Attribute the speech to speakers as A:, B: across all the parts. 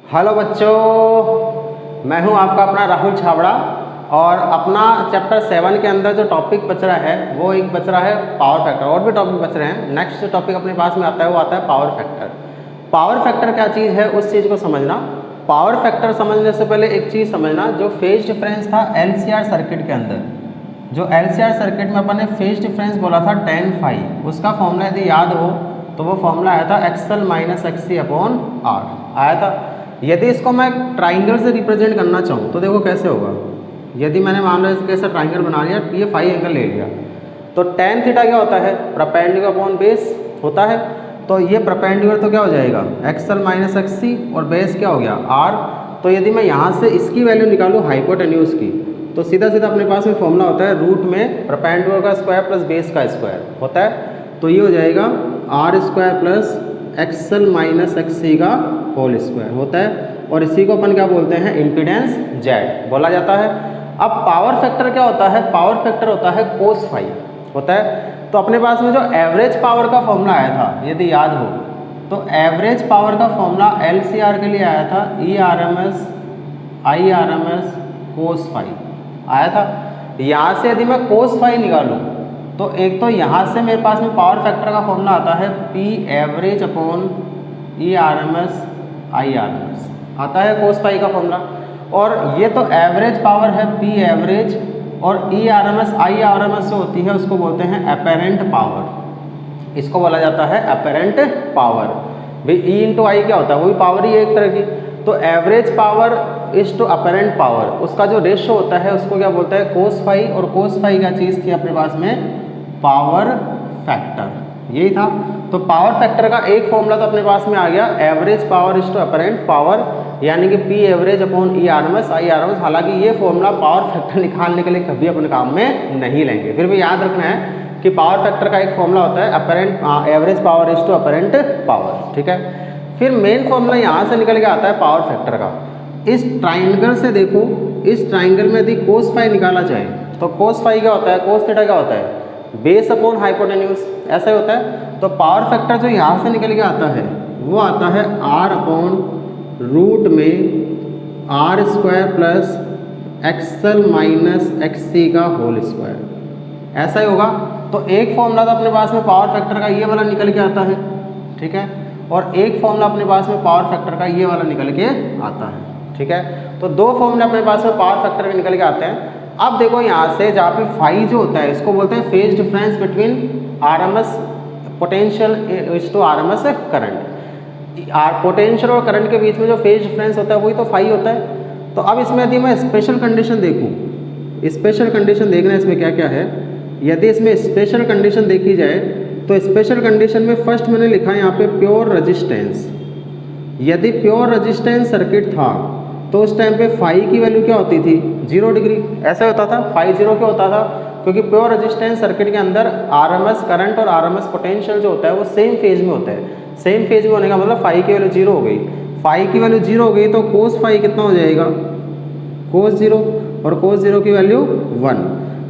A: Hello बच्चों, मैं हूं आपका अपना राहुल छाबड़ा और अपना चैप्टर 7 के अंदर जो टॉपिक बच रहा है वो एक बच रहा है पावर फैक्टर। और भी टॉपिक बच रहे हैं। नेक्स्ट जो टॉपिक अपने पास में आता है वो आता है पावर फैक्टर। पावर फैक्टर क्या चीज़ है उस चीज़ को समझना। पावर फैक्टर समझने से पहले एक चीज़ समझना, जो फेज डिफरेंस था LCR सर्किट के अंदर, जो LCR सर्किट में अपन ने फेज डिफरेंस बोला था tan phi, उसका फॉर्मूला यदि याद हो तो वो फॉर्मूला आया था XL minus XC upon R आया था। यदि इसको मैं ट्राइंगल से रिप्रेजेंट करना चाहूँ तो देखो कैसे होगा। यदि मैंने मान लो इसके ऐसा ट्राइंगल बना लिया, ये फाई एंगल ले लिया, तो tan थीटा क्या होता है, परपेंडिकुलर अपॉन बेस होता है। तो ये परपेंडिकुलर तो क्या हो जाएगा XL माइनस XC और बेस क्या हो गया R। तो यदि मैं यहाँ से इसकी वैल्यू निकालूँ हाइपोटेन्यूज की, तो सीधा सीधा अपने पास में फॉर्मूला होता है रूट में परपेंडिकुलर का स्क्वायर प्लस बेस का स्क्वायर होता है। तो ये हो जाएगा R square plus XL minus XC का होल स्क्वायर होता है। और इसी को अपन क्या बोलते हैं, इम्पीडेंस Z बोला जाता है। अब पावर फैक्टर क्या होता है, पावर फैक्टर होता है कोस फाई होता है। तो अपने पास में जो एवरेज पावर का फॉर्मूला आया था यदि याद हो, तो एवरेज पावर का फॉर्मूला LCR के लिए आया था ERMS IRMS कोस फाई आया था। यहाँ से यदि मैं कोस फाई निकालूँ तो एक तो यहाँ से मेरे पास में पावर फैक्टर का फॉर्मूला आता है P average upon ERMS IRMS आता है कोस फाई का फॉर्मूला। और ये तो एवरेज पावर है P एवरेज, और ERMS IRMS जो होती है उसको बोलते हैं अपेरेंट पावर, इसको बोला जाता है अपेरेंट पावर। भाई E इंटू आई क्या होता है, वो भी पावर ही है एक तरह की। तो average power is to apparent power, उसका जो रेशो होता है उसको क्या बोलता है कोस फाई। और कोस फाई क्या चीज़ थी अपने पास में, पावर फैक्टर, यही था। तो पावर फैक्टर का एक फॉर्मूला तो अपने पास में आ गया, average power is to apparent power, यानी कि P average upon ERMS IRMS। हालांकि ये फॉर्मूला पावर फैक्टर निकालने के लिए कभी अपने काम में नहीं लेंगे, फिर भी याद रखना है कि पावर फैक्टर का एक फॉर्मूला होता है apparent average power is to apparent power, ठीक है। फिर मेन फॉर्मूला यहाँ से निकल के आता है पावर फैक्टर का। इस ट्राइंगल से देखो, इस ट्राइंगल में यदि कोस फाई निकाला जाए तो कोस फाई क्या होता है, कोस थीटा क्या होता है, बेस अपॉन हाइपोटेन्यूज, ऐसा ही होता है। तो पावर फैक्टर जो यहाँ से निकल के आता है वो आता है R अपॉन रूट में R square plus XL minus XC का होल स्क्वायर, ऐसा ही होगा। तो एक फॉर्मूला तो अपने पास में पावर फैक्टर का ये वाला निकल के आता है, ठीक है, और एक फॉर्मूला अपने पास में पावर फैक्टर का ये वाला निकल के आता है, ठीक है। तो दो फॉर्मूले अपने पास में पावर फैक्टर के निकल के आते हैं। अब देखो यहाँ से जहाँ पे फाई जो होता है इसको बोलते हैं phase difference between RMS potential is to RMS current. Potential और करंट के बीच में जो फेज डिफरेंस होता है वही तो फाई होता है। तो अब इसमें यदि मैं स्पेशल कंडीशन देखूँ, स्पेशल कंडीशन देखना इसमें क्या क्या है। यदि इसमें स्पेशल कंडीशन देखी जाए तो स्पेशल कंडीशन में फर्स्ट मैंने लिखा है यहाँ पे प्योर रेजिस्टेंस। यदि प्योर रेजिस्टेंस सर्किट था तो उस टाइम पे फाई की वैल्यू क्या होती थी, 0 डिग्री, ऐसा होता था। फाई 0 क्यों होता था, क्योंकि प्योर रेजिस्टेंस सर्किट के अंदर RMS करंट और RMS पोटेंशियल जो होता है वो सेम फेज में होता है। सेम फेज में होने का मतलब फाई की वैल्यू 0 हो गई। फाई की वैल्यू 0 हो गई तो कोस फाई कितना हो जाएगा, कोस 0, और कोस 0 की वैल्यू 1,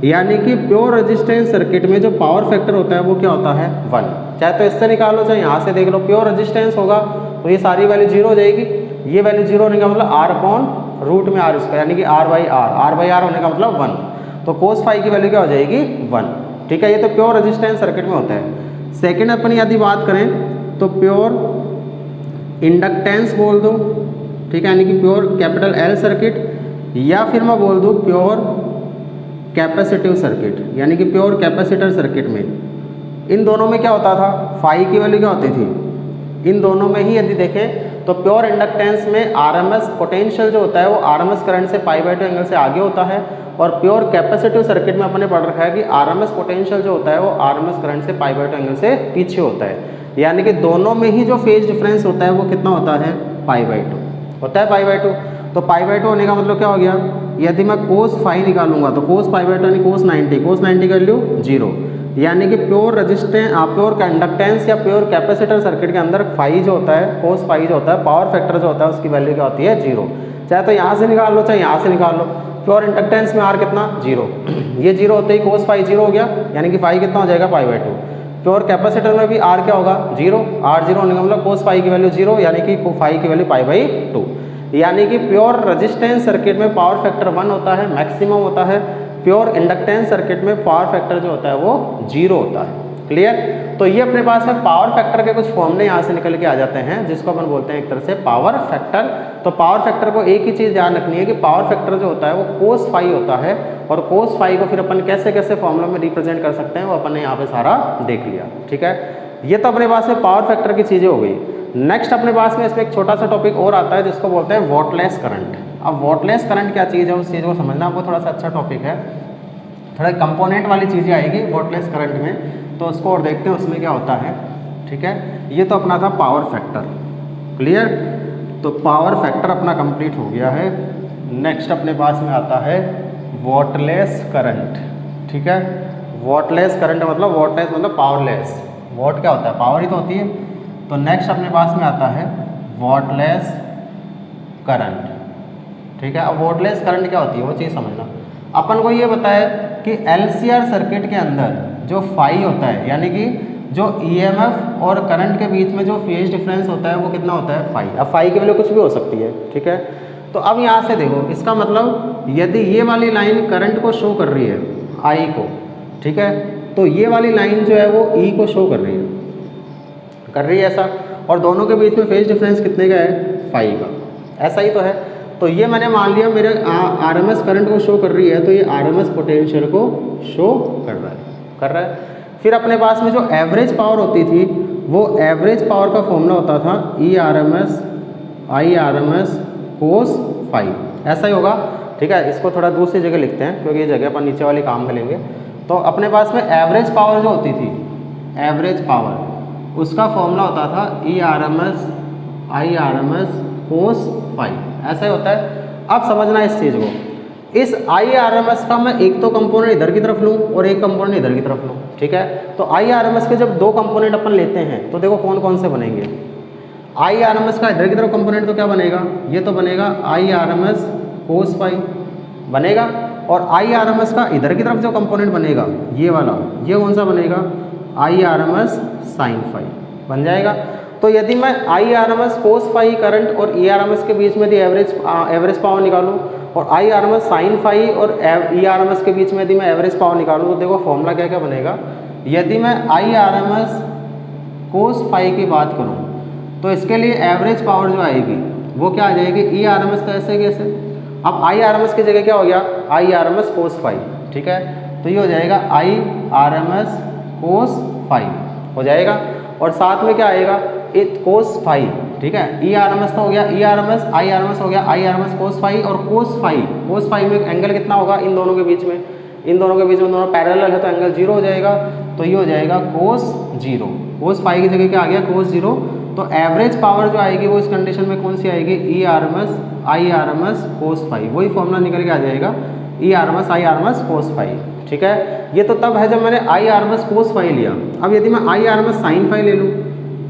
A: यानी कि प्योर रेजिस्टेंस सर्किट में जो पावर फैक्टर होता है वो क्या होता है 1। चाहे तो इससे निकालो चाहे यहाँ से देख लो, प्योर रेजिस्टेंस होगा तो ये सारी वैल्यू 0 हो जाएगी। ये वैल्यू 0 होने का मतलब R अपॉन रूट में R स्क्वायर, यानी कि R बाई R होने का मतलब 1। तो कोस फाई की वैल्यू क्या हो जाएगी 1, ठीक है। ये तो प्योर रेजिस्टेंस सर्किट में होता है। सेकेंड अपन यदि बात करें तो प्योर इंडक्टेंस बोल दो, ठीक है, यानी कि प्योर कैपिटल L सर्किट, या फिर मैं बोल दूँ प्योर कैपेसिटिव सर्किट, यानी कि प्योर कैपेसिटर सर्किट में इन दोनों में क्या होता था, फाई की वैल्यू क्या होती थी, इन दोनों में ही यदि देखें तो प्योर इंडक्टेंस में RMS पोटेंशियल जो होता है वो RMS करंट से π/2 एंगल से आगे होता है, और प्योर कैपेसिटिव सर्किट में अपने पढ़ रखा है कि RMS पोटेंशियल जो होता है वो RMS करंट से π/2 एंगल से पीछे होता है। यानी कि दोनों में ही जो फेज डिफरेंस होता है वो कितना होता है, π/2 होता है, π/2। तो π/2 होने का मतलब क्या हो गया, यदि मैं कोस फाई निकालूंगा तो कोस π/2 यानी कोस 90 की वैल्यू 0, यानी कि प्योर रेजिस्टेंस प्योर कंडक्टेंस या प्योर कैपेसिटर सर्किट के अंदर फाई जो होता है, कोस फाई जो होता है, पावर फैक्टर जो होता है उसकी वैल्यू क्या होती है 0। चाहे तो यहाँ से निकाल लो चाहे यहाँ से निकाल लो। प्योर इंडक्टेंस में R कितना 0, ये 0 होते ही कोस फाई 0 हो गया, यानी कि फाई कितना हो जाएगा π/2। प्योर कैपेसिटर में भी R क्या होगा 0, R 0 होने का मतलब कोस फाई की वैल्यू 0, यानी कि फाई की वैल्यू π/2। यानी कि प्योर रेजिस्टेंस सर्किट में पावर फैक्टर 1 होता है, मैक्सिमम होता है। प्योर इंडक्टेंस सर्किट में पावर फैक्टर जो होता है वो 0 होता है। क्लियर? तो ये अपने पास में पावर फैक्टर के कुछ फॉर्मूले यहाँ से निकल के आ जाते हैं, जिसको अपन बोलते हैं एक तरह से पावर फैक्टर। तो पावर फैक्टर को एक ही चीज़ ध्यान रखनी है कि पावर फैक्टर जो होता है वो कोस फाई होता है, और कोस फाई को फिर अपन कैसे कैसे फॉर्मूला में रिप्रेजेंट कर सकते हैं वो अपन ने यहाँ पे सारा देख लिया। ठीक है, ये तो अपने पास में पावर फैक्टर की चीज़ें हो गई। नेक्स्ट अपने पास में इसमें एक छोटा सा टॉपिक और आता है जिसको बोलते हैं वॉटलेस करंट। अब वॉटलेस करंट क्या चीज़ है, उस चीज़ को समझना आपको थोड़ा सा अच्छा टॉपिक है। थोड़ा कंपोनेंट वाली चीज़ें आएगी वॉटलेस करंट में, तो उसको और देखते हैं उसमें क्या होता है। ठीक है, ये तो अपना था पावर फैक्टर। क्लियर? तो पावर फैक्टर अपना कंप्लीट हो गया है। नेक्स्ट अपने पास में आता है वॉटलेस करंट। ठीक है, वॉटलेस करंट मतलब वॉटलेस मतलब पावरलेस। वॉट क्या होता है? पावर ही तो होती है। तो नेक्स्ट अपने पास में आता है वॉटलेस करंट। ठीक है, अब वॉटलेस करंट क्या होती है वो चीज़ समझना। अपन को ये बताया कि LCR सर्किट के अंदर जो फाई होता है, यानी कि जो EMF और करंट के बीच में जो फेज डिफरेंस होता है वो कितना होता है? फाई। अब फाई की वैल्यू कुछ भी हो सकती है। ठीक है, तो अब यहाँ से देखो, इसका मतलब यदि ये वाली लाइन करंट को शो कर रही है I को, ठीक है, तो ये वाली लाइन जो है वो E को शो कर रही है ऐसा, और दोनों के बीच में फेज डिफरेंस कितने का है? फाई का। ऐसा ही तो है। तो ये मैंने मान लिया मेरे RMS करंट को शो कर रही है, तो ये RMS पोटेंशियल को शो कर रहा है। फिर अपने पास में जो एवरेज पावर होती थी वो एवरेज पावर का फॉर्मूला होता था ERMS IRMS कोस फाई। ऐसा ही होगा। ठीक है, इसको थोड़ा दूसरी जगह लिखते हैं क्योंकि ये जगह पर नीचे वाली काम में लेंगे। तो अपने पास में एवरेज पावर जो होती थी, एवरेज पावर, उसका फॉर्मूला होता था ERMS IRMS कोस फाई। ऐसा ही होता है। अब समझना इस चीज़ को, इस IRMS का मैं एक तो कंपोनेंट इधर की तरफ लूँ और एक कंपोनेंट इधर की तरफ लूँ। ठीक है, तो IRMS के जब दो कंपोनेंट अपन लेते हैं तो देखो कौन कौन से बनेंगे। IRMS का इधर की तरफ कंपोनेंट तो क्या बनेगा? ये तो बनेगा IRMS कोस फाई बनेगा, और IRMS का इधर की तरफ जो कंपोनेंट बनेगा ये वाला, ये कौन सा बनेगा? IRMS साइन फाई बन जाएगा। तो यदि मैं IRMS कोस फाई करंट और ERMS के बीच में यदि एवरेज पावर निकालूं, और IRMS साइन फाई और ERMS के बीच में यदि मैं एवरेज पावर निकालूं, तो देखो फॉर्मूला क्या क्या बनेगा। यदि मैं IRMS कोस फाई की बात करूं तो इसके लिए एवरेज पावर जो आएगी वो क्या आ जाएगी? ERMS तो ऐसे कैसे, अब IRMS की जगह क्या हो गया? IRMS cos phi. ठीक है, तो ये हो जाएगा IRMS कोस फाई हो जाएगा, और साथ में क्या आएगा? Cos phi. ठीक है, ERMS तो हो गया ERMS, IRMS हो गया IRMS कोस फाई, और कोस फाई में एंगल कितना होगा इन दोनों के बीच में? इन दोनों के बीच में दोनों पैरेलल है तो एंगल 0 हो जाएगा, तो ये हो जाएगा कोस 0। कोस फाई की जगह क्या आ गया? कोस 0। तो एवरेज पावर जो आएगी वो इस कंडीशन में कौन सी आएगी? ERMS IRMS cos phi. वही फॉर्मूला निकल के आ जाएगा ERMS IRMS कोस फाई। ठीक है, ये तो तब है जब मैंने IRMS कोस फाई लिया। अब यदि मैं IRMS साइन फाई ले लूँ,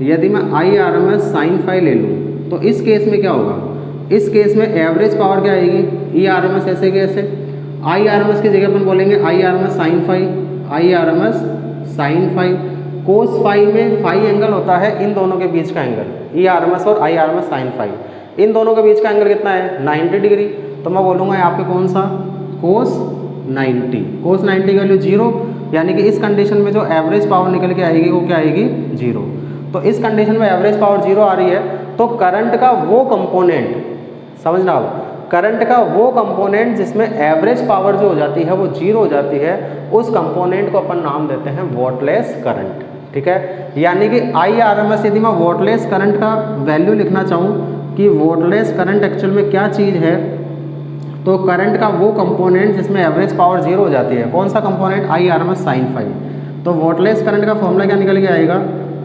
A: यदि मैं IRMS साइन फाई ले लूँ, तो इस केस में क्या होगा? इस केस में एवरेज पावर क्या आएगी? ERMS ऐसे कैसे, IRMS की जगह अपन बोलेंगे IRMS sine phi, IRMS sine phi. Cos phi में फाई एंगल होता है इन दोनों के बीच का एंगल, ERMS और IRMS साइन फाई, इन दोनों के बीच का एंगल कितना है? 90 डिग्री। तो मैं बोलूँगा यहाँ पे कौन सा? कोस 90। कोस 90 की वैल्यू 0, यानी कि इस कंडीशन में जो एवरेज पावर निकल के आएगी वो क्या आएगी? 0। तो इस कंडीशन में एवरेज पावर 0 आ रही है, तो करंट का वो कंपोनेंट, समझना आप, करंट का वो कंपोनेंट जिसमें एवरेज पावर जो हो जाती है वो 0 हो जाती है, उस कंपोनेंट को अपन नाम देते हैं वॉटलेस करंट। ठीक है, यानी कि IRMS, यदि मैं वॉटलेस करंट का वैल्यू लिखना चाहूँ कि वॉटलेस करंट एक्चुअल में क्या चीज़ है, तो करंट का वो कंपोनेंट जिसमें एवरेज पावर 0 हो जाती है, कौन सा कंपोनेंट? IRMS sine phi. तो वॉटलेस करंट का फॉर्मूला क्या निकल के आएगा?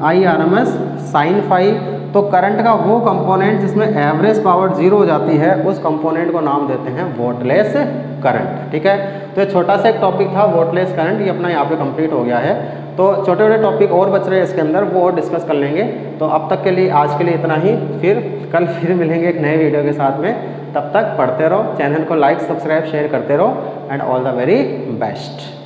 A: IRMS sine phi. तो करंट का वो कंपोनेंट जिसमें एवरेज पावर 0 हो जाती है, उस कंपोनेंट को नाम देते हैं वॉटलेस करंट। ठीक है, तो ये छोटा सा एक टॉपिक था वॉटलेस करंट, ये अपना यहाँ पे कंप्लीट हो गया है। तो छोटे छोटे टॉपिक और बच रहे हैं इसके अंदर, वो और डिस्कस कर लेंगे। तो अब तक के लिए, आज के लिए इतना ही, फिर कल फिर मिलेंगे एक नए वीडियो के साथ में। तब तक पढ़ते रहो, चैनल को लाइक सब्सक्राइब शेयर करते रहो, and all the very best.